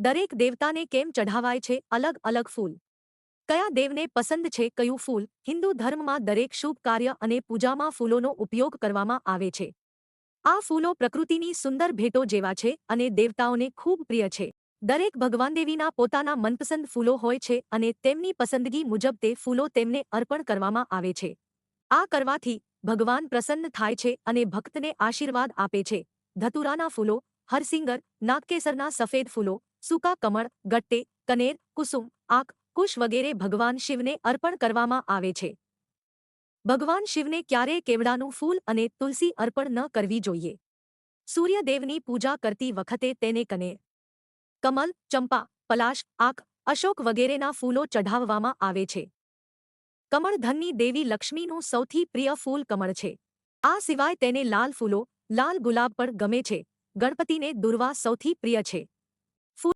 દરેક દેવતાને કેમ ચઢાવાય છે અલગ અલગ ફૂલ? કયા દેવને પસંદ છે કયું ફૂલ? હિન્દુ ધર્મમાં દરેક શુભ કાર્ય અને પૂજામાં ફૂલોનો ઉપયોગ કરવામાં આવે છે. આ ફૂલો પ્રકૃતિની સુંદર ભેટો જેવા છે અને દેવતાઓને ખૂબ પ્રિય છે. દરેક ભગવાન દેવીના પોતાના મનપસંદ ફૂલો હોય છે અને તેમની પસંદગી મુજબ તે ફૂલો તેમને અર્પણ કરવામાં આવે છે. આ કરવાથી ભગવાન પ્રસન્ન થાય છે અને ભક્તને આશીર્વાદ આપે છે. ધતુરાના ફૂલો, હરસિંગર, નાગકેસરના સફેદ ફૂલો, સૂકા કમળ, ગટ્ટે, કનેર, કુસુમ, આક, કુશ વગેરે ભગવાન શિવને અર્પણ કરવામાં આવે છે. ભગવાન શિવને ક્યારેય કેવડાનું ફૂલ અને તુલસી અર્પણ ન કરવી જોઈએ. સૂર્યદેવની પૂજા કરતી વખતે તેને કનેર, કમલ, ચંપા, પલાશ, આક, અશોક વગેરેના ફૂલો ચઢાવવામાં આવે છે. કમળ ધનની દેવી લક્ષ્મીનું સૌથી પ્રિય ફૂલ કમળ છે. આ સિવાય તેને લાલ ફૂલો, લાલ ગુલાબ પણ ગમે છે. ગણપતિને દુર્વા સૌથી પ્રિય છે.